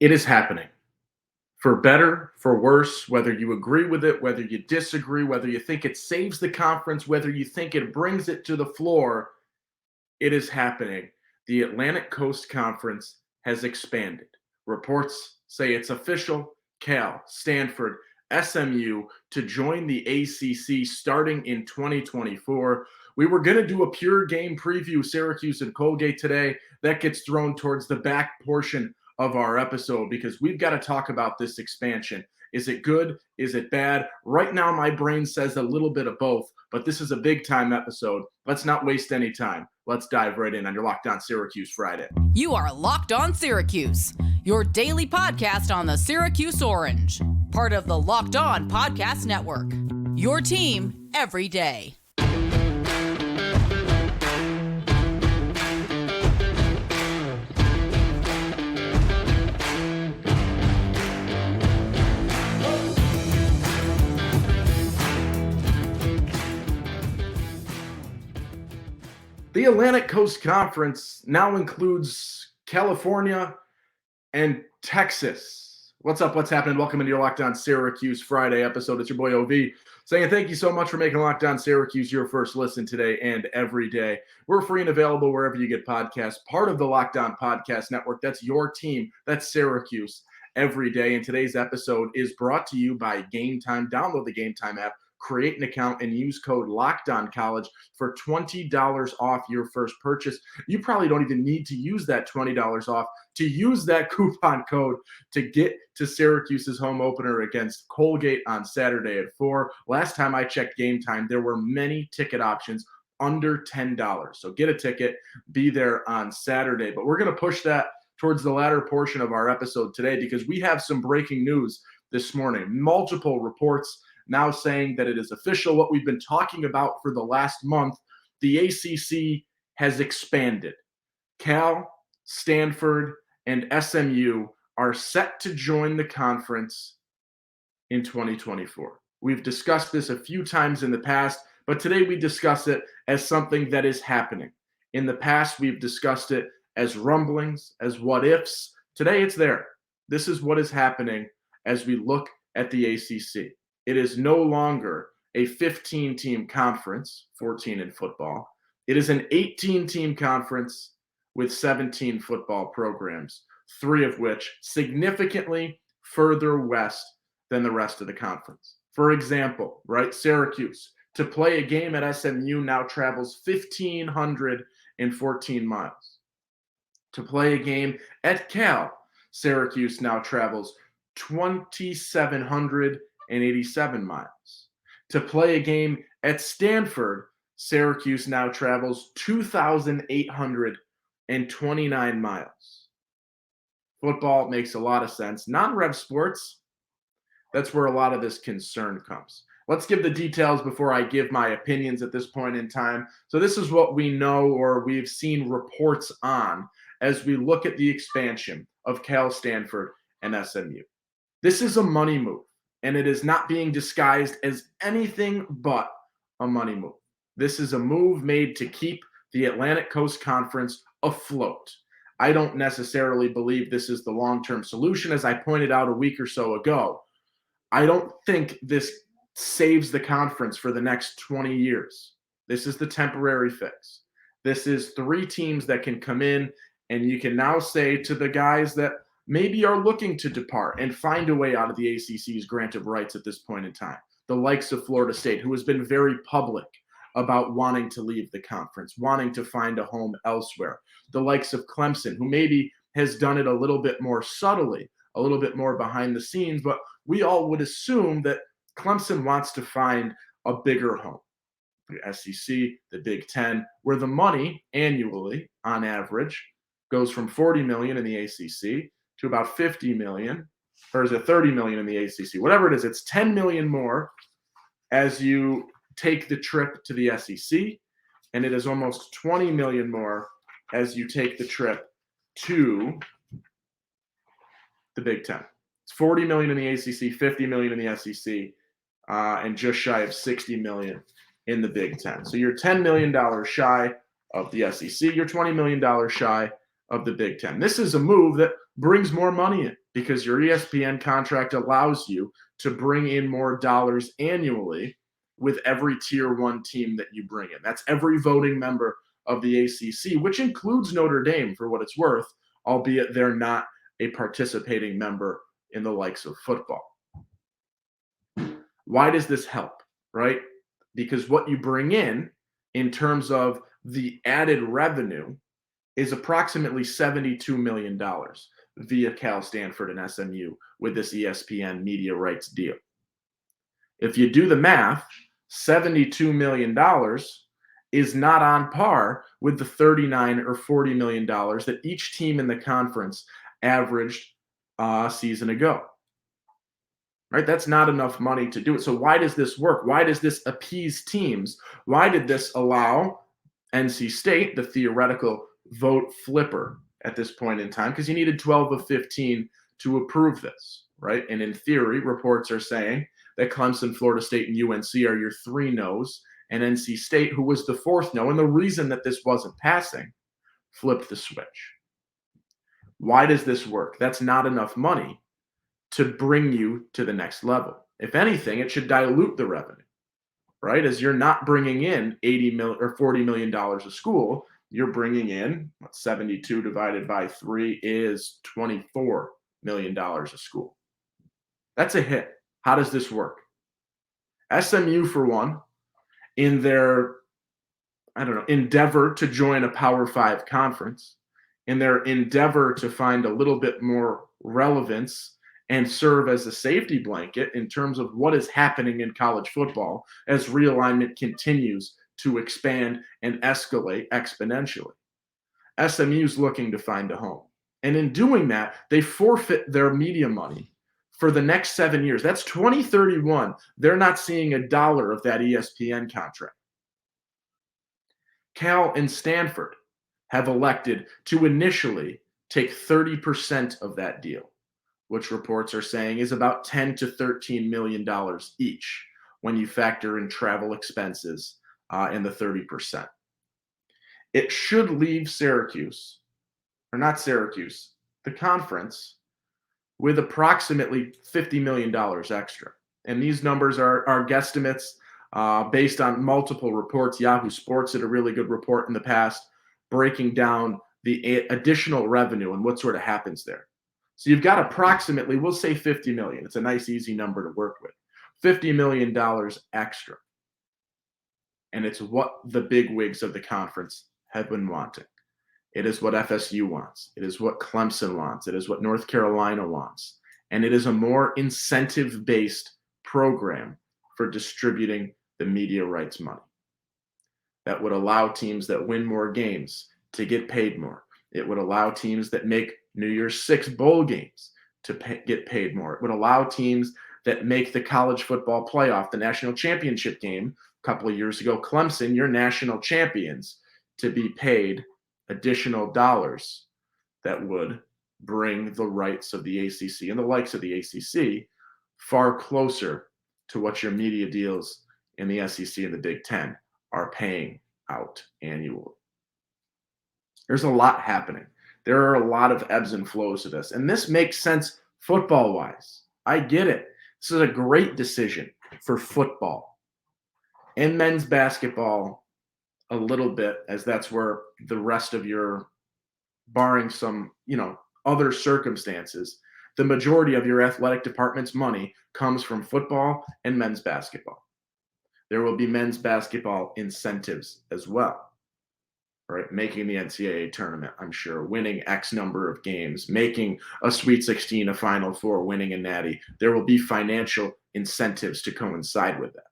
It is happening. For better, for worse, whether you agree with it, whether you disagree, whether you think it saves the conference, whether you think it brings it to the floor, it is happening. The Atlantic Coast Conference has expanded. Reports say it's official. Cal, Stanford, SMU to join the ACC starting in 2024. We were going to do a pure game preview, Syracuse and Colgate today. That gets thrown towards the back portion of our episode because we've got to talk about this expansion. Is it good? Is it bad? Right now, my brain says a little bit of both, but this is a big time episode. Let's not waste any time. Let's dive right in on your Locked On Syracuse Friday. You are Locked On Syracuse, your daily podcast on the Syracuse Orange, part of the Locked On Podcast Network. Your team every day. The Atlantic Coast Conference now includes California and Texas. What's up? What's happening? Welcome into your Locked On Syracuse Friday episode. It's your boy OV saying thank you so much for making Locked On Syracuse your first listen today and every day. We're free and available wherever you get podcasts, part of the Locked On Podcast Network. That's your team. That's Syracuse every day. And today's episode is brought to you by GameTime. Download the GameTime app. Create an account and use code LOCKEDONCollege for $20 off your first purchase. You probably don't even need to use that $20 off to use that coupon code to get to Syracuse's home opener against Colgate on Saturday at 4. Last time I checked Game Time, there were many ticket options under $10. So get a ticket, be there on Saturday. But we're going to push that towards the latter portion of our episode today because we have some breaking news this morning. Multiple reports now saying that it is official. What we've been talking about for the last month, the ACC has expanded. Cal, Stanford, and SMU are set to join the conference in 2024. We've discussed this a few times in the past, but today we discuss it as something that is happening. In the past, we've discussed it as rumblings, as what ifs. Today, it's there. This is what is happening as we look at the ACC. It is no longer a 15-team conference, 14 in football. It is an 18-team conference with 17 football programs, 3 of which significantly further west than the rest of the conference. For example, right, Syracuse, to play a game at SMU now travels 1,514 miles. To play a game at Cal, Syracuse now travels 2,787 miles. To play a game at Stanford, Syracuse now travels 2,829 miles. Football makes a lot of sense. Non-rev sports, that's where a lot of this concern comes. Let's give the details before I give my opinions at this point in time. So this is what we know or we've seen reports on as we look at the expansion of Cal, Stanford, and SMU. This is a money move, and it is not being disguised as anything but a money move. This is a move made to keep the Atlantic Coast Conference afloat. I don't necessarily believe this is the long-term solution, as I pointed out a week or so ago. I don't think this saves the conference for the next 20 years. This is the temporary fix. This is 3 teams that can come in, and you can now say to the guys that maybe are looking to depart and find a way out of the ACC's grant of rights at this point in time. The likes of Florida State, who has been very public about wanting to leave the conference, wanting to find a home elsewhere. The likes of Clemson, who maybe has done it a little bit more subtly, a little bit more behind the scenes, but we all would assume that Clemson wants to find a bigger home. The SEC, the Big Ten, where the money annually, on average, goes from $40 million in the ACC to about $50 million, or is it $30 million in the ACC? Whatever it is, it's $10 million more as you take the trip to the SEC, and it is almost $20 million more as you take the trip to the Big Ten. It's $40 million in the ACC, $50 million in the SEC, and just shy of $60 million in the Big Ten. So you're $10 million shy of the SEC. You're $20 million shy of the Big Ten. This is a move that brings more money in because your ESPN contract allows you to bring in more dollars annually with every tier 1 team that you bring in. That's every voting member of the ACC, which includes Notre Dame for what it's worth, albeit they're not a participating member in the likes of football. Why does this help, right? Because what you bring in terms of the added revenue is approximately $72 million via Cal, Stanford, and SMU with this ESPN media rights deal. If you do the math, $72 million is not on par with the $39 or $40 million that each team in the conference averaged a season ago. Right? That's not enough money to do it. So why does this work? Why does this appease teams? Why did this allow NC State, the theoretical vote flipper at this point in time? Because you needed 12 of 15 to approve this, right? And in theory, reports are saying that Clemson, Florida State, and UNC are your 3 no's, and NC State, who was the 4th no, and the reason that this wasn't passing, flipped the switch. Why does this work? That's not enough money to bring you to the next level. If anything, it should dilute the revenue, right? As you're not bringing in $80 million or $40 million a school, you're bringing in 72 divided by 3 is $24 million a school. That's a hit. How does this work? SMU, for one, in their, endeavor to join a Power 5 conference, in their endeavor to find a little bit more relevance and serve as a safety blanket in terms of what is happening in college football as realignment continues to expand and escalate exponentially. SMU's looking to find a home. And in doing that, they forfeit their media money for the next 7 years. That's 2031. They're not seeing a dollar of that ESPN contract. Cal and Stanford have elected to initially take 30% of that deal, which reports are saying is about $10 to $13 million each when you factor in travel expenses and the 30%. It should leave Syracuse, or not Syracuse, the conference, with approximately $50 million extra. And these numbers are guesstimates based on multiple reports. Yahoo Sports did a really good report in the past breaking down the additional revenue and what sort of happens there. So you've got approximately, we'll say $50 million. It's a nice, easy number to work with. $50 million extra. And it's what the bigwigs of the conference have been wanting. It is what FSU wants. It is what Clemson wants. It is what North Carolina wants. And it is a more incentive-based program for distributing the media rights money that would allow teams that win more games to get paid more. It would allow teams that make New Year's Six bowl games to get paid more. It would allow teams that make the college football playoff, the national championship game a couple of years ago, Clemson, your national champions, to be paid additional dollars that would bring the rights of the ACC and the likes of the ACC far closer to what your media deals in the SEC and the Big Ten are paying out annually. There's a lot happening. There are a lot of ebbs and flows to this, and this makes sense football-wise. I get it. This is a great decision for football and men's basketball a little bit, as that's where the rest of your, barring some, other circumstances, the majority of your athletic department's money comes from football and men's basketball. There will be men's basketball incentives as well, right? Making the NCAA tournament, I'm sure, winning X number of games, making a Sweet 16, a Final Four, winning a Natty. There will be financial incentives to coincide with that.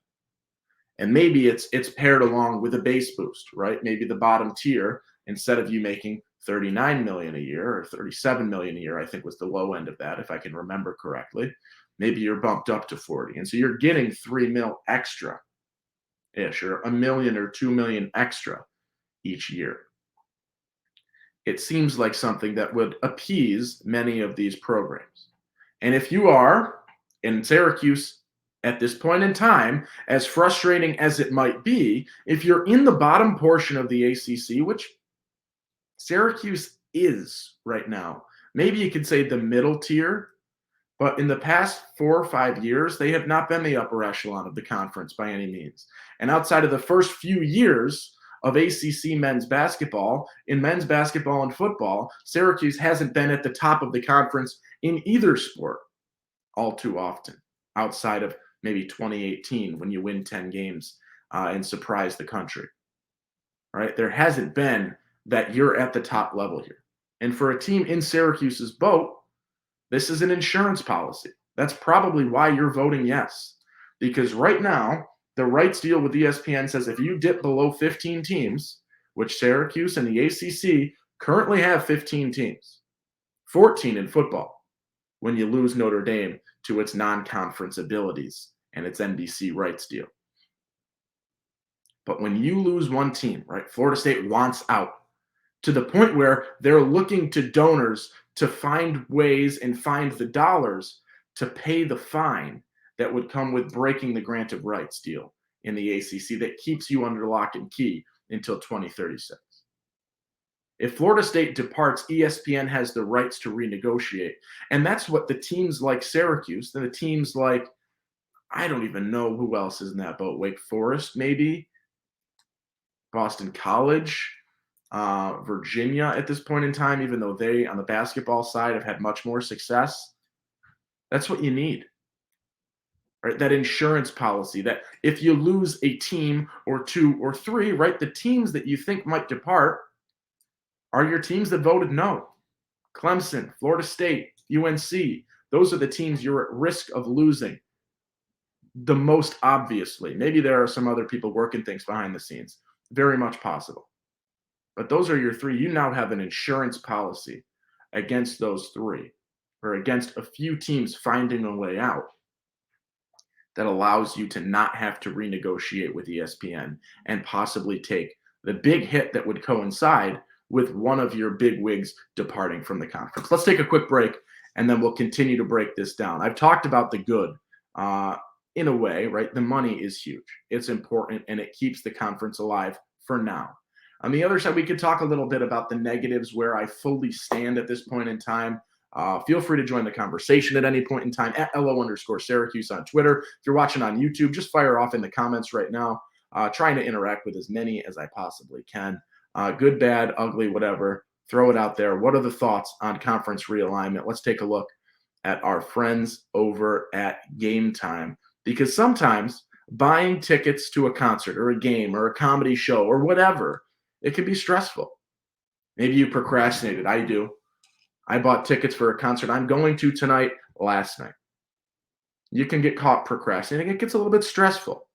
And maybe it's paired along with a base boost, right? Maybe the bottom tier, instead of you making $39 million a year or $37 million a year, I think was the low end of that, if I can remember correctly, maybe you're bumped up to 40. And so you're getting $3 million extra-ish, or $1 million or $2 million extra each year. It seems like something that would appease many of these programs. And if you are in Syracuse at this point in time, as frustrating as it might be, if you're in the bottom portion of the ACC, which Syracuse is right now. Maybe you could say the middle tier, but in the past 4 or 5 years, they have not been the upper echelon of the conference by any means. And outside of the first few years of ACC men's basketball, in men's basketball and football, Syracuse hasn't been at the top of the conference in either sport all too often, outside of maybe 2018 when you win 10 games and surprise the country. Right? There hasn't been that you're at the top level here. And for a team in Syracuse's boat, this is an insurance policy. That's probably why you're voting yes. Because right now, the rights deal with ESPN says if you dip below 15 teams, which Syracuse and the ACC currently have 15 teams, 14 in football, when you lose Notre Dame to its non-conference abilities and its NBC rights deal. But when you lose one team, right, Florida State wants out to the point where they're looking to donors to find ways and find the dollars to pay the fine that would come with breaking the grant of rights deal in the ACC that keeps you under lock and key until 2036. If Florida State departs, ESPN has the rights to renegotiate. And that's what the teams like Syracuse, the teams like, I don't even know who else is in that boat, Wake Forest maybe, Boston College, Virginia at this point in time, even though they, on the basketball side, have had much more success. That's what you need. Right? That insurance policy that if you lose a team or two or three, right, the teams that you think might depart are your teams that voted no. Clemson, Florida State, UNC, those are the teams you're at risk of losing the most obviously. Maybe there are some other people working things behind the scenes. Very much possible. But those are your three. You now have an insurance policy against those three, or against a few teams finding a way out, that allows you to not have to renegotiate with ESPN and possibly take the big hit that would coincide with one of your big wigs departing from the conference. Let's take a quick break, and then we'll continue to break this down. I've talked about the good in a way, right? The money is huge. It's important, and it keeps the conference alive for now. On the other side, we could talk a little bit about the negatives, where I fully stand at this point in time. Feel free to join the conversation at any point in time at LO_Syracuse on Twitter. If you're watching on YouTube, just fire off in the comments right now. Trying to interact with as many as I possibly can. Good, bad, ugly, whatever. Throw it out there. What are the thoughts on conference realignment? Let's take a look at our friends over at GameTime. Because sometimes buying tickets to a concert or a game or a comedy show or whatever, it can be stressful. Maybe you procrastinated. I do. I bought tickets for a concert I'm going to tonight last night. You can get caught procrastinating. It gets a little bit stressful.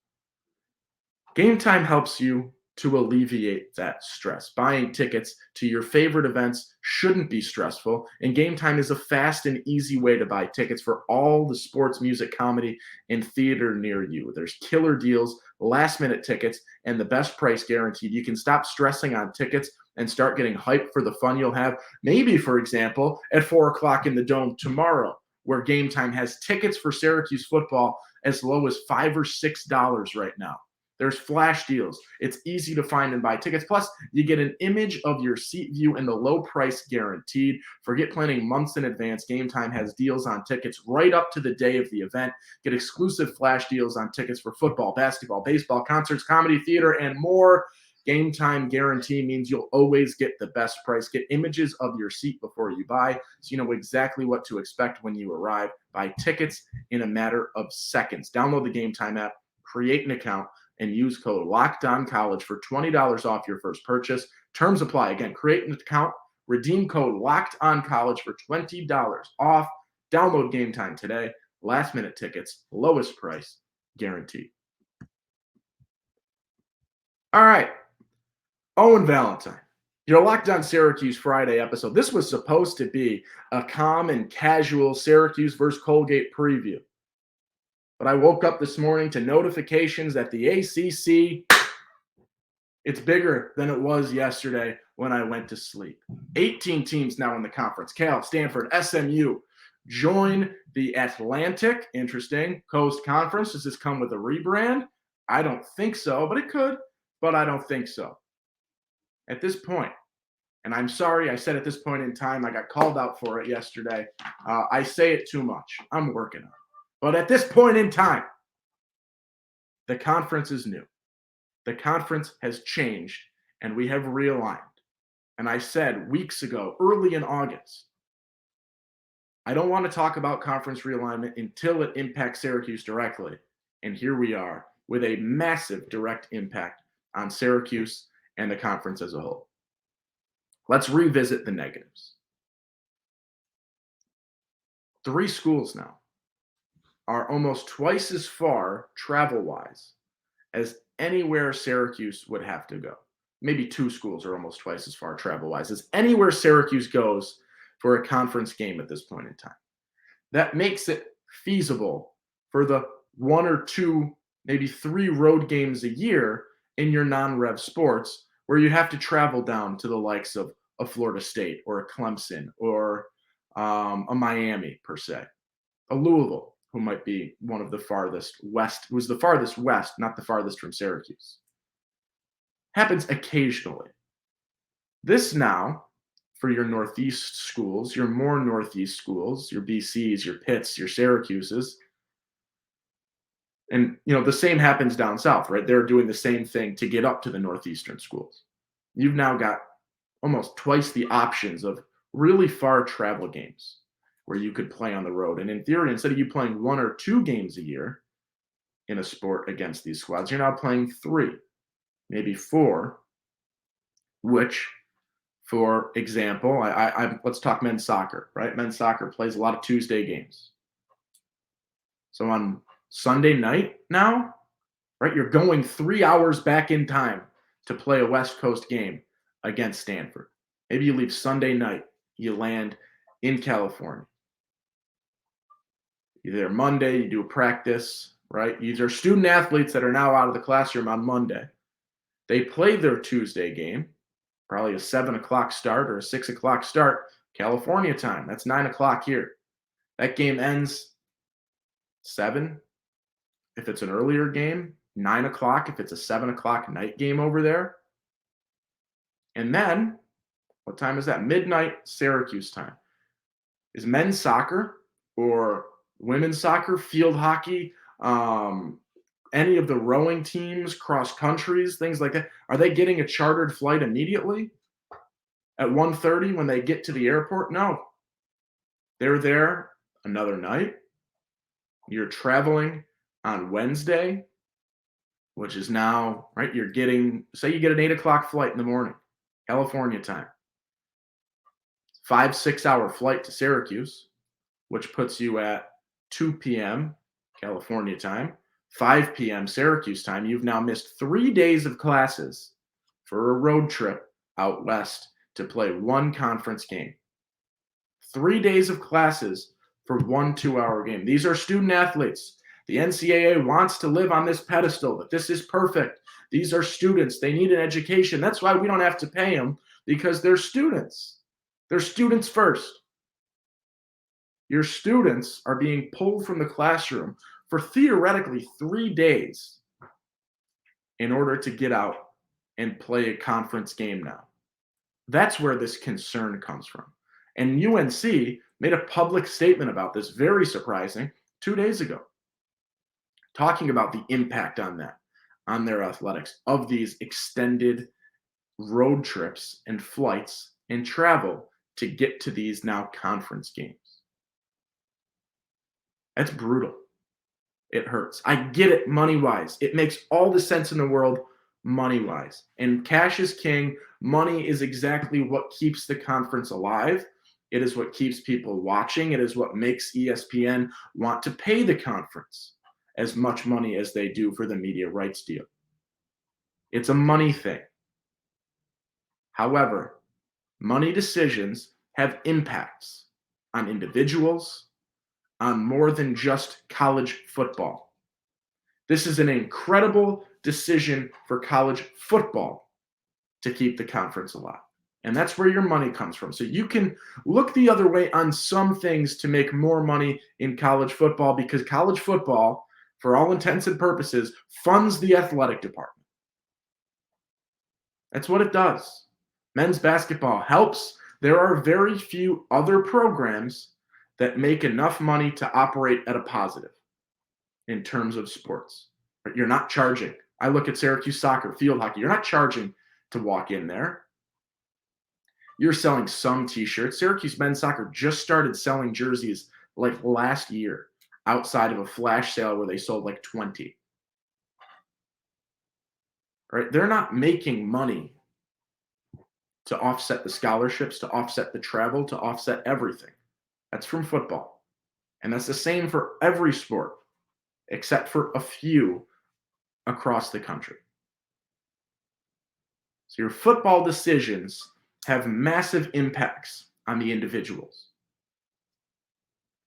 GameTime helps you to alleviate that stress. Buying tickets to your favorite events shouldn't be stressful, and GameTime is a fast and easy way to buy tickets for all the sports, music, comedy, and theater near you. There's killer deals, last-minute tickets, and the best price guaranteed. You can stop stressing on tickets and start getting hyped for the fun you'll have. Maybe, for example, at 4 o'clock in the Dome tomorrow, where GameTime has tickets for Syracuse football as low as $5 or $6 right now. There's flash deals. It's easy to find and buy tickets. Plus, you get an image of your seat view and the low price guaranteed. Forget planning months in advance. GameTime has deals on tickets right up to the day of the event. Get exclusive flash deals on tickets for football, basketball, baseball, concerts, comedy, theater, and more. GameTime guarantee means you'll always get the best price. Get images of your seat before you buy, so you know exactly what to expect when you arrive. Buy tickets in a matter of seconds. Download the GameTime app, create an account, and use code LOCKEDONCollege for $20 off your first purchase. Terms apply. Again, create an account, redeem code LOCKEDONCollege for $20 off. Download GameTime today. Last minute tickets, lowest price, guaranteed. All right. Owen Valentine, your Locked On Syracuse Friday episode. This was supposed to be a calm and casual Syracuse versus Colgate preview. But I woke up this morning to notifications that the ACC, it's bigger than it was yesterday when I went to sleep. 18 teams now in the conference. Cal, Stanford, SMU join the Atlantic, interesting, Coast Conference. Does this come with a rebrand? I don't think so, but it could, but I don't think so. At this point, And I'm sorry, I said at this point in time, I got called out for it yesterday. I say it too much. I'm working on it. But at this point in time, the conference is new. The conference has changed, and we have realigned. And I said weeks ago, early in August, I don't want to talk about conference realignment until it impacts Syracuse directly. And here we are with a massive direct impact on Syracuse and the conference as a whole. Let's revisit the negatives. 3 schools now are almost twice as far travel-wise as anywhere Syracuse would have to go. Maybe 2 schools are almost twice as far travel-wise as anywhere Syracuse goes for a conference game at this point in time. That makes it feasible for the 1 or 2, maybe 3 road games a year in your non-rev sports where you have to travel down to the likes of a Florida State or a Clemson or a Miami per se, a Louisville, who might be one of the farthest west, who's the farthest west, not the farthest from Syracuse. Happens occasionally. This now, for your Northeast schools, your more Northeast schools, your BCs, your Pitts, your Syracuses, and the same happens down south, right? They're doing the same thing to get up to the Northeastern schools. You've now got almost twice the options of really far travel games where you could play on the road. And in theory, instead of you playing 1 or 2 games a year in a sport against these squads, you're now playing 3, maybe 4, which, for example, let's talk men's soccer, right? Men's soccer plays a lot of Tuesday games. So on Sunday night now, right, you're going 3 hours back in time to play a West Coast game against Stanford. Maybe you leave Sunday night, you land in California. You're there Monday, you do a practice, right? These are student athletes that are now out of the classroom on Monday. They play their Tuesday game, probably a 7 o'clock start or a 6 o'clock start, California time. That's 9 o'clock here. That game ends 7 if it's an earlier game, 9 o'clock if it's a 7 o'clock night game over there. And then, what time is that? Midnight Syracuse time. Is men's soccer or women's soccer, field hockey, any of the rowing teams, cross countries, things like that, are they getting a chartered flight immediately at 1:30 when they get to the airport? No. They're there another night. You're traveling on Wednesday, which is now, right, you're getting, say you get an 8 o'clock flight in the morning, California time. 5-6 hour flight to Syracuse, which puts you at 2 p.m. California time, 5 p.m. Syracuse time. You've now missed 3 days of classes for a road trip out west to play 1 conference game. 3 days of classes for 1 2-hour game. These are student athletes. The NCAA wants to live on this pedestal, that this is perfect. These are students. They need an education. That's why we don't have to pay them, because they're students. They're students first. Your students are being pulled from the classroom for theoretically 3 days in order to get out and play a conference game now. That's where this concern comes from. And UNC made a public statement about this, very surprising, 2 days ago, talking about the impact on that, on their athletics, of these extended road trips and flights and travel to get to these now conference games. That's brutal. It hurts. I get it money-wise. It makes all the sense in the world money-wise. And cash is king. Money is exactly what keeps the conference alive. It is what keeps people watching. It is what makes ESPN want to pay the conference as much money as they do for the media rights deal. It's a money thing. However, money decisions have impacts on individuals, on more than just college football. This is an incredible decision for college football to keep the conference alive. And that's where your money comes from. So you can look the other way on some things to make more money in college football, because college football, for all intents and purposes, funds the athletic department. That's what it does. Men's basketball helps. There are very few other programs that make enough money to operate at a positive in terms of sports. But you're not charging. I look at Syracuse soccer, field hockey. You're not charging to walk in there. You're selling some t-shirts. Syracuse men's soccer just started selling jerseys like last year outside of a flash sale where they sold like 20. Right? They're not making money to offset the scholarships, to offset the travel, to offset everything. That's from football. And that's the same for every sport, except for a few across the country. So your football decisions have massive impacts on the individuals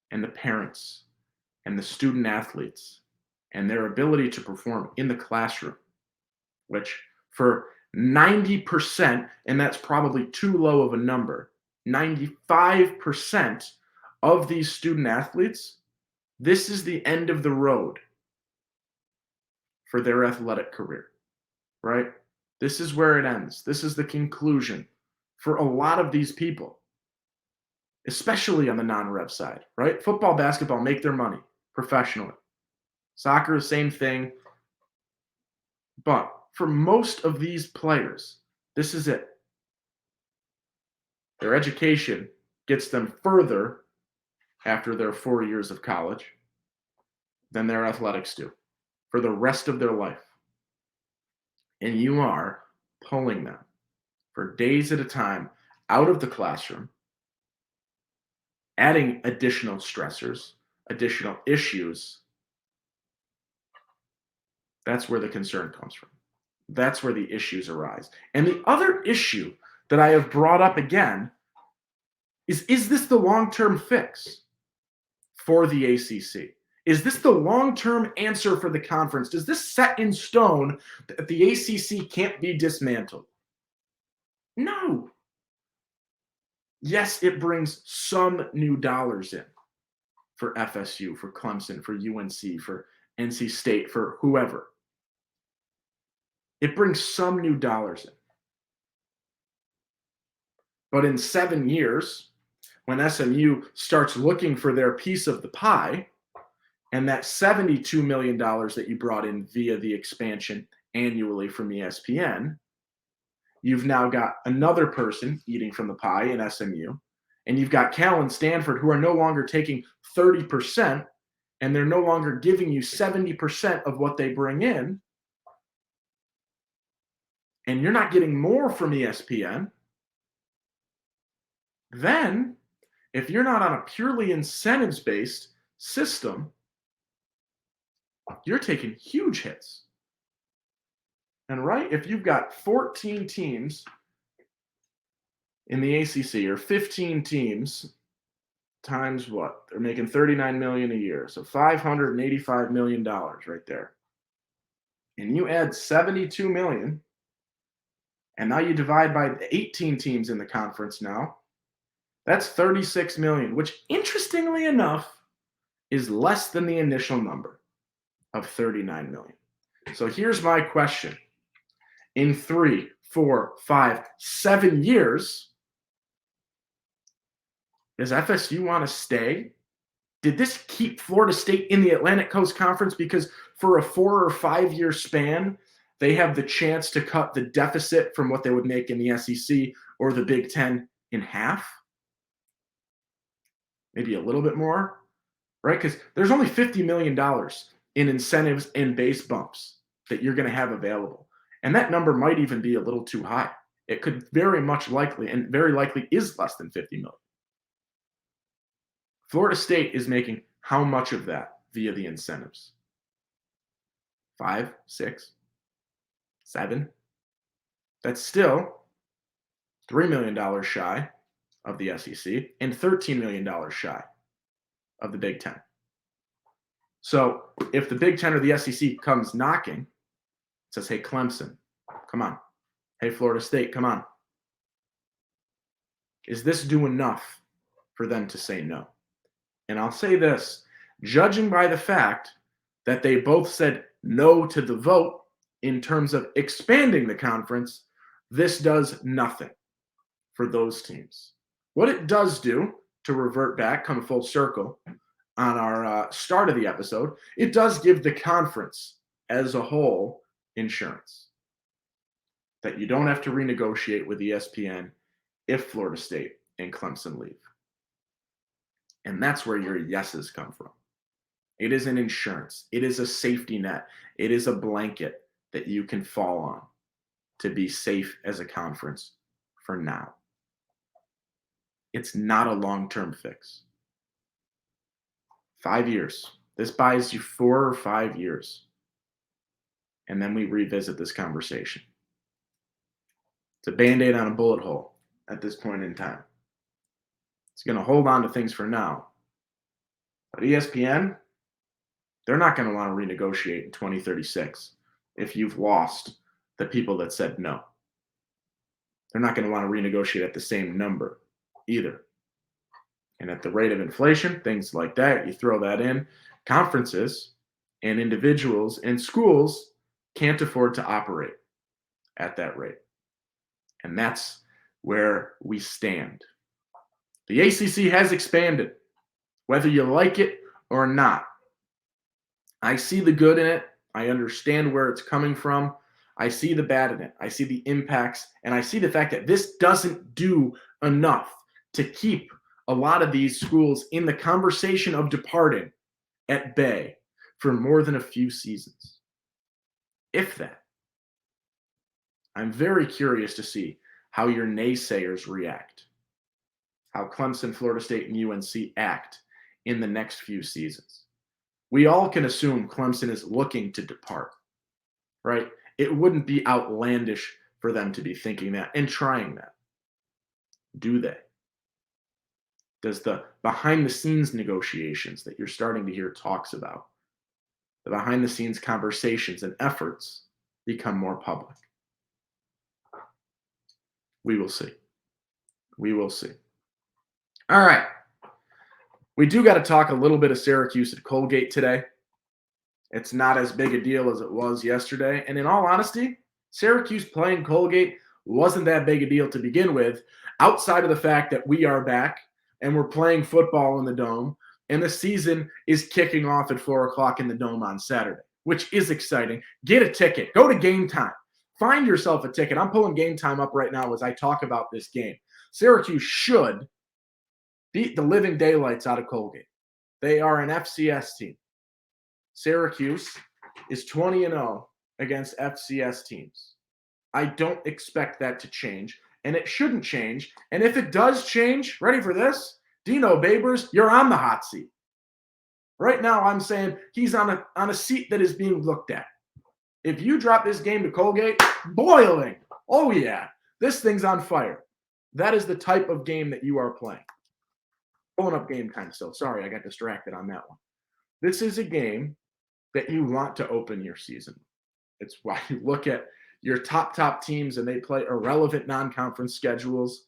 and the parents and the student athletes and their ability to perform in the classroom, which for 90%, and that's probably too low of a number, 95% of these student athletes, this is the end of the road for their athletic career, right? This is where it ends. This is the conclusion for a lot of these people, especially on the non-rev side, right? Football, basketball make their money professionally. Soccer, the same thing. But for most of these players, this is it. Their education gets them further after their 4 years of college than their athletics do for the rest of their life. And you are pulling them for days at a time out of the classroom, adding additional stressors, additional issues. That's where the concern comes from. That's where the issues arise. And the other issue that I have brought up again is this the long-term fix for the ACC? Is this the long-term answer for the conference? Does this set in stone that the ACC can't be dismantled? No. Yes, it brings some new dollars in for FSU, for Clemson, for UNC, for NC State, for whoever. It brings some new dollars in. But in 7 years, when SMU starts looking for their piece of the pie, and that $72 million that you brought in via the expansion annually from ESPN, you've now got another person eating from the pie in SMU, and you've got Cal and Stanford who are no longer taking 30%, and they're no longer giving you 70% of what they bring in, and you're not getting more from ESPN. Then, if you're not on a purely incentives-based system, you're taking huge hits. And right, if you've got 14 teams in the ACC or 15 teams times what? They're making $39 million a year. So $585 million right there. And you add $72 million, and now you divide by the 18 teams in the conference now. That's $36 million, which interestingly enough is less than the initial number of $39 million. So here's my question. In 3, 4, 5, 7 years, does FSU want to stay? Did this keep Florida State in the Atlantic Coast Conference because for a 4 or 5 year span, they have the chance to cut the deficit from what they would make in the SEC or the Big Ten in half? Maybe a little bit more, right? Because there's only $50 million in incentives and base bumps that you're going to have available. And that number might even be a little too high. It could very much likely, and very likely is less than 50 million. Florida State is making how much of that via the incentives? 5, 6, 7? That's still $3 million shy of the SEC and $13 million shy of the Big Ten. So if the Big Ten or the SEC comes knocking, says, hey, Clemson, come on. Hey, Florida State, come on. Is this do enough for them to say no? And I'll say this, judging by the fact that they both said no to the vote in terms of expanding the conference, this does nothing. for those teams. What it does do, to revert back, come full circle on our start of the episode, it does give the conference as a whole insurance that you don't have to renegotiate with ESPN if Florida State and Clemson leave. And that's where your yeses come from. It is an insurance. It is a safety net. It is a blanket that you can fall on to be safe as a conference for now. It's not a long-term fix. 5 years. This buys you 4 or 5 years. And then we revisit this conversation. It's a Band-Aid on a bullet hole at this point in time. It's going to hold on to things for now. But ESPN, they're not going to want to renegotiate in 2036 if you've lost the people that said no. They're not going to want to renegotiate at the same number either. And at the rate of inflation, things like that, you throw that in, conferences and individuals and schools can't afford to operate at that rate. And that's where we stand. The ACC has expanded, whether you like it or not. I see the good in it. I understand where it's coming from. I see the bad in it. I see the impacts, and I see the fact that this doesn't do enough to keep a lot of these schools in the conversation of departing at bay for more than a few seasons. If that. I'm very curious to see how your naysayers react, how Clemson, Florida State, and UNC act in the next few seasons. We all can assume Clemson is looking to depart, right? It wouldn't be outlandish for them to be thinking that and trying that. Do they? Does the behind-the-scenes negotiations that you're starting to hear talks about, the behind-the-scenes conversations and efforts become more public? We will see. We will see. All right. We do got to talk a little bit of Syracuse at Colgate today. It's not as big a deal as it was yesterday. And in all honesty, Syracuse playing Colgate wasn't that big a deal to begin with, outside of the fact that we are back and we're playing football in the Dome, and the season is kicking off at 4 o'clock in the Dome on Saturday, which is exciting. Get a ticket. Go to GameTime. Find yourself a ticket. I'm pulling GameTime up right now as I talk about this game. Syracuse should beat the living daylights out of Colgate. They are an FCS team. Syracuse is 20-0 against FCS teams. I don't expect that to change, and it shouldn't change. And if it does change, ready for this? Dino Babers, you're on the hot seat. Right now, I'm saying he's on a seat that is being looked at. If you drop this game to Colgate, boiling. Oh, yeah. This thing's on fire. That is the type of game that you are playing. Pulling up GameTime still. Sorry, I got distracted on that one. This is a game that you want to open your season. It's why you look at your top teams and they play irrelevant non-conference schedules.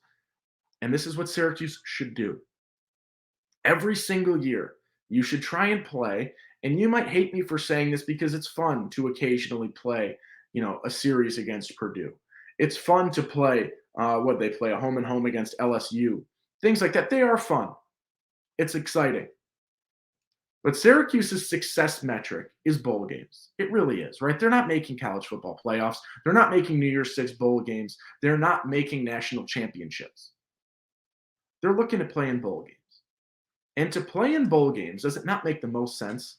And this is what Syracuse should do. Every single year, you should try and play, and you might hate me for saying this because it's fun to occasionally play, a series against Purdue. It's fun to play, they play a home and home against LSU. Things like that. They are fun. It's exciting. But Syracuse's success metric is bowl games. It really is, right? They're not making college football playoffs. They're not making New Year's Six bowl games. They're not making national championships. They're looking to play in bowl games. And to play in bowl games, does it not make the most sense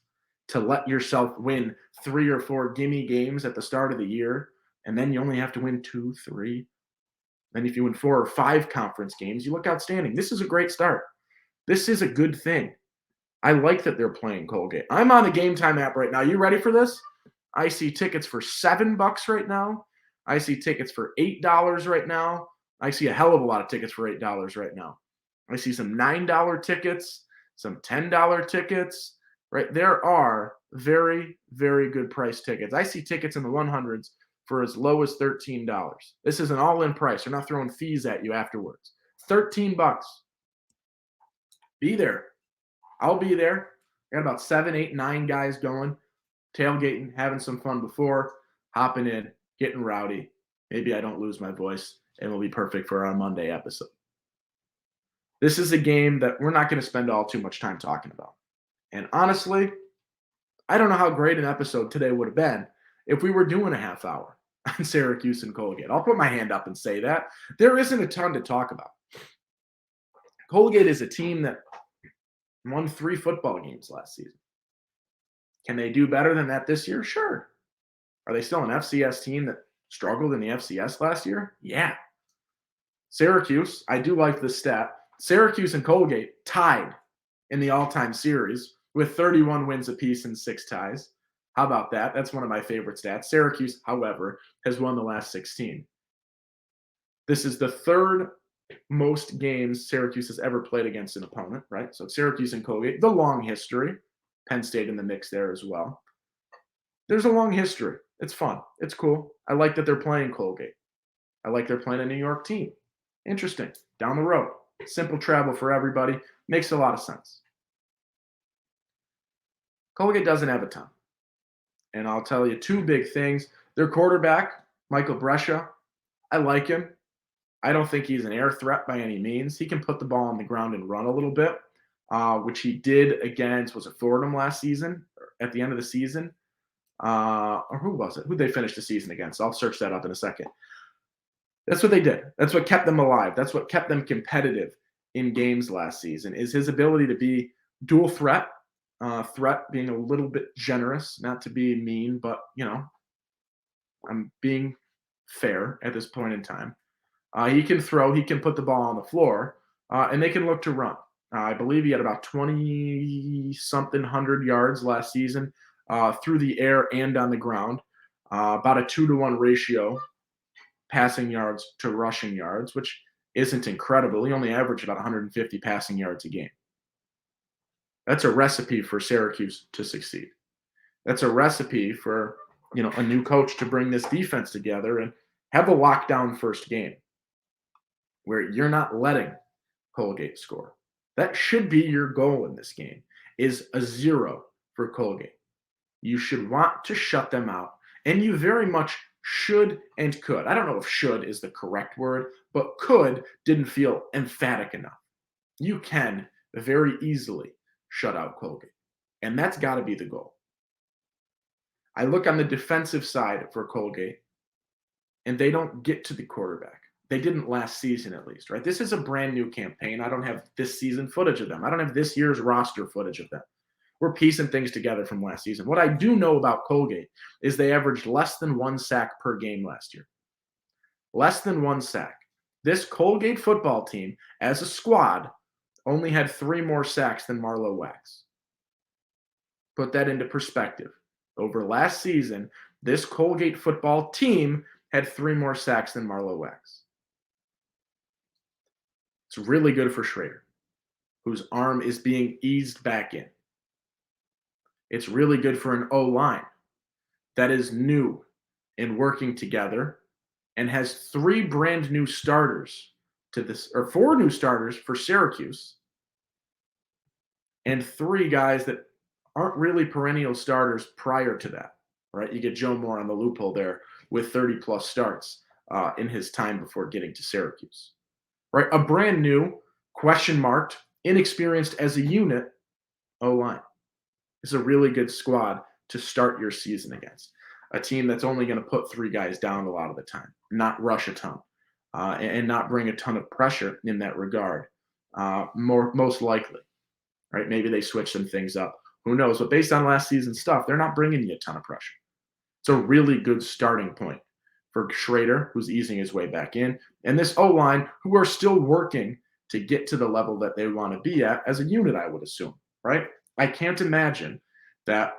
to let yourself win 3 or 4 gimme games at the start of the year, and then you only have to win 2, 3? Then if you win 4 or 5 conference games, you look outstanding. This is a great start. This is a good thing. I like that they're playing Colgate. I'm on the GameTime app right now. You ready for this? I see tickets for $7 right now. I see tickets for $8 right now. I see a hell of a lot of tickets for $8 right now. I see some $9 tickets, some $10 tickets, right? There are very, very good price tickets. I see tickets in the 100s for as low as $13. This is an all-in price. They're not throwing fees at you afterwards. $13. Be there. I'll be there. I got about 7, 8, 9 guys going, tailgating, having some fun before, hopping in, getting rowdy. Maybe I don't lose my voice and will be perfect for our Monday episode. This is a game that we're not going to spend all too much time talking about. And honestly, I don't know how great an episode today would have been if we were doing a half hour on Syracuse and Colgate. I'll put my hand up and say that. There isn't a ton to talk about. Colgate is a team that won 3 football games last season. Can they do better than that this year? Sure. Are they still an FCS team that struggled in the FCS last year? Yeah. Syracuse, I do like this stat. Syracuse and Colgate tied in the all-time series with 31 wins apiece and 6 ties. How about that? That's one of my favorite stats. Syracuse, however, has won the last 16. This is the 3rd most games Syracuse has ever played against an opponent, right? So Syracuse and Colgate, the long history. Penn State in the mix there as well. There's a long history. It's fun. It's cool. I like that they're playing Colgate. I like they're playing a New York team. Interesting. Down the road. Simple travel for everybody. Makes a lot of sense. Colgate doesn't have a ton. And I'll tell you 2 big things. Their quarterback, Michael Brescia, I like him. I don't think he's an air threat by any means. He can put the ball on the ground and run a little bit, which he did against, was it Fordham last season, at the end of the season? Or who was it? Who'd they finish the season against? I'll search that up in a second. That's what they did. That's what kept them alive. That's what kept them competitive in games last season, is his ability to be dual threat, being a little bit generous, not to be mean, but, I'm being fair at this point in time. He can throw, he can put the ball on the floor, and they can look to run. I believe he had about 20-something hundred yards last season through the air and on the ground, about a 2-to-1 ratio, passing yards to rushing yards, which isn't incredible. He only averaged about 150 passing yards a game. That's a recipe for Syracuse to succeed. That's a recipe for, a new coach to bring this defense together and have a lockdown first game where you're not letting Colgate score. That should be your goal in this game, is a 0 for Colgate. You should want to shut them out, and you very much should and could. I don't know if should is the correct word, but could didn't feel emphatic enough. You can very easily shut out Colgate, and that's got to be the goal. I look on the defensive side for Colgate, and they don't get to the quarterback. They didn't last season, at least, right? This is a brand new campaign. I don't have this season footage of them. I don't have this year's roster footage of them. We're piecing things together from last season. What I do know about Colgate is they averaged less than 1 sack per game last year. Less than 1 sack. This Colgate football team, as a squad, only had 3 more sacks than Marlowe Wax. Put that into perspective. Over last season, this Colgate football team had 3 more sacks than Marlowe Wax. It's really good for Schrader, whose arm is being eased back in. It's really good for an O-line that is new and working together and has 3 brand new starters to this, or 4 new starters for Syracuse, and 3 guys that aren't really perennial starters prior to that, right? You get Joe Moore on the loophole there with 30-plus starts in his time before getting to Syracuse, right? A brand new, question-marked, inexperienced as a unit O-line. It's a really good squad to start your season against. A team that's only going to put 3 guys down a lot of the time, not rush a ton, and not bring a ton of pressure in that regard, most likely, right? Maybe they switch some things up. Who knows? But based on last season's stuff, they're not bringing you a ton of pressure. It's a really good starting point for Schrader, who's easing his way back in, and this O-line, who are still working to get to the level that they want to be at as a unit, I would assume, right? I can't imagine that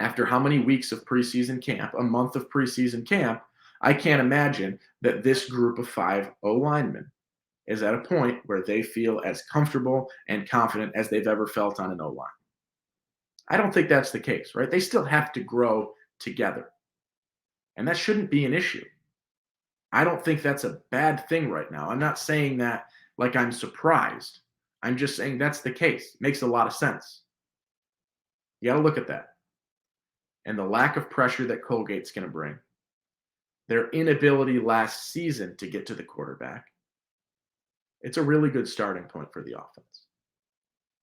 after how many weeks of preseason camp, a month of preseason camp, I can't imagine that this group of 5 O-linemen is at a point where they feel as comfortable and confident as they've ever felt on an O-line. I don't think that's the case, right? They still have to grow together. And that shouldn't be an issue. I don't think that's a bad thing right now. I'm not saying that like I'm surprised. I'm just saying that's the case. It makes a lot of sense. You got to look at that. And the lack of pressure that Colgate's going to bring. their inability last season to get to the quarterback, it's a really good starting point for the offense.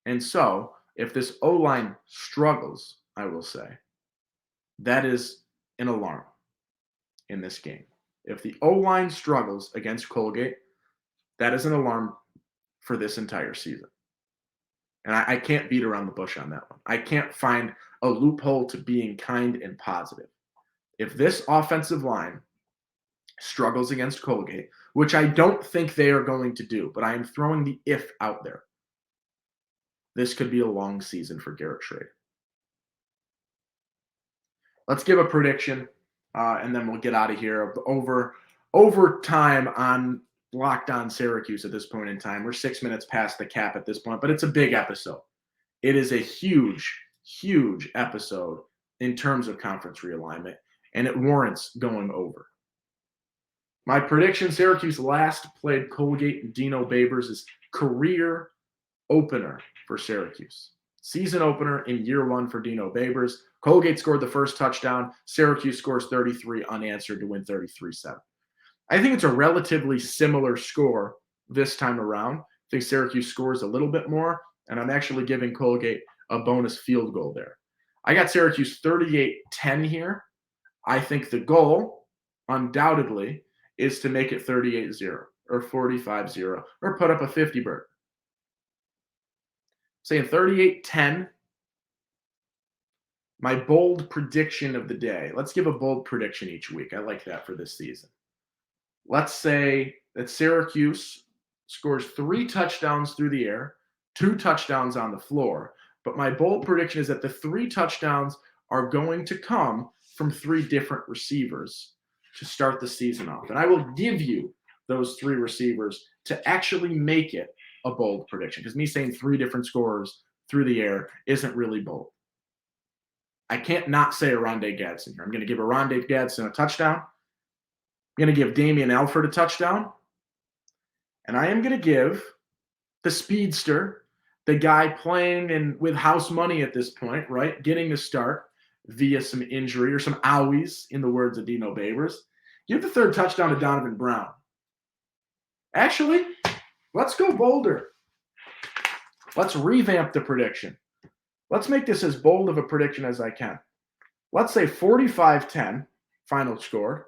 And so, if this O-line struggles, I will say, that is an alarm in this game. If the O-line struggles against Colgate, that is an alarm for this entire season. And I can't beat around the bush on that one. I can't find a loophole to being kind and positive. If this offensive line struggles against Colgate, which I don't think they are going to do, but I am throwing the if out there, this could be a long season for Garrett Schrader. Let's give a prediction, and then we'll get out of here. Over time on Locked On Syracuse at this point in time. We're 6 minutes past the cap at this point, but it's a big episode. It is a huge, huge episode in terms of conference realignment, and it warrants going over. My prediction, Syracuse last played Colgate and Dino Babers' career opener for Syracuse. Season opener in year one for Dino Babers. Colgate scored the first touchdown. Syracuse scores 33 unanswered to win 33-7. I think it's a relatively similar score this time around. I think Syracuse scores a little bit more, and I'm actually giving Colgate a bonus field goal there. I got Syracuse 38-10 here. I think the goal, undoubtedly, is to make it 38-0 or 45-0 or put up a 50-bird. Saying 38-10. My bold prediction of the day. Let's give a bold prediction each week. I like that for this season. Let's say that Syracuse scores 3 touchdowns through the air, 2 touchdowns on the floor. But my bold prediction is that the 3 touchdowns are going to come from 3 different receivers to start the season off. And I will give you those 3 receivers to actually make it a bold prediction. Because me saying 3 different scorers through the air isn't really bold. I can't not say Oronde Gadsden here. I'm going to give Oronde Gadsden a touchdown. I'm going to give Damian Alford a touchdown. And I am going to give the speedster, the guy playing and with house money at this point, right, getting the start via some injury or some owies, in the words of Dino Babers. Give the 3rd touchdown to Donovan Brown. Actually, let's go bolder. Let's revamp the prediction. Let's make this as bold of a prediction as I can. Let's say 45-10, final score.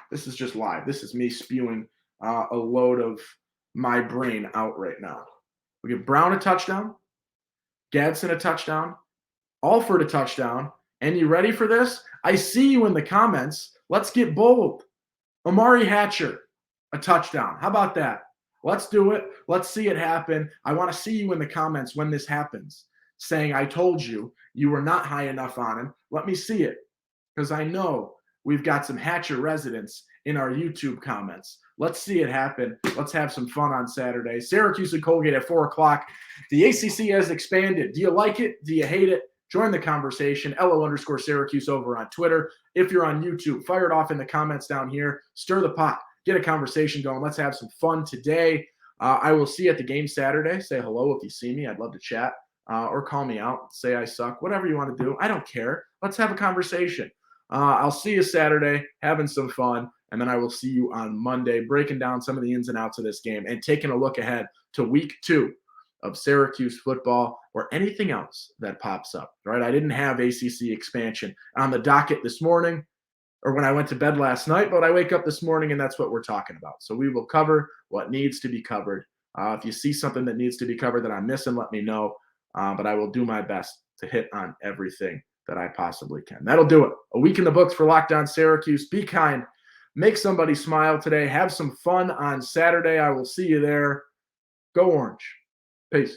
This is just live. This is me spewing a load of my brain out right now. We give Brown a touchdown, Gadsden a touchdown, Alford a touchdown, and you ready for this? I see you in the comments. Let's get bold. Amari Hatcher, a touchdown. How about that? Let's do it. Let's see it happen. I want to see you in the comments when this happens, saying, I told you, you were not high enough on him. Let me see it, because I know we've got some Hatcher residents in our YouTube comments. Let's see it happen. Let's have some fun on Saturday. Syracuse and Colgate at 4 o'clock. The ACC has expanded. Do you like it? Do you hate it? Join the conversation. LO_Syracuse over on Twitter. If you're on YouTube, fire it off in the comments down here. Stir the pot. Get a conversation going. Let's have some fun today. I will see you at the game Saturday. Say hello if you see me. I'd love to chat. Or call me out. Say I suck. Whatever you want to do. I don't care. Let's have a conversation. I'll see you Saturday, having some fun, and then I will see you on Monday, breaking down some of the ins and outs of this game and taking a look ahead to week 2 of Syracuse football or anything else that pops up, right? I didn't have ACC expansion on the docket this morning or when I went to bed last night, but I wake up this morning and that's what we're talking about. So we will cover what needs to be covered. If you see something that needs to be covered that I'm missing, let me know, but I will do my best to hit on everything that I possibly can. That'll do it. A week in the books for Locked On Syracuse. Be kind. Make somebody smile today. Have some fun on Saturday. I will see you there. Go Orange. Peace.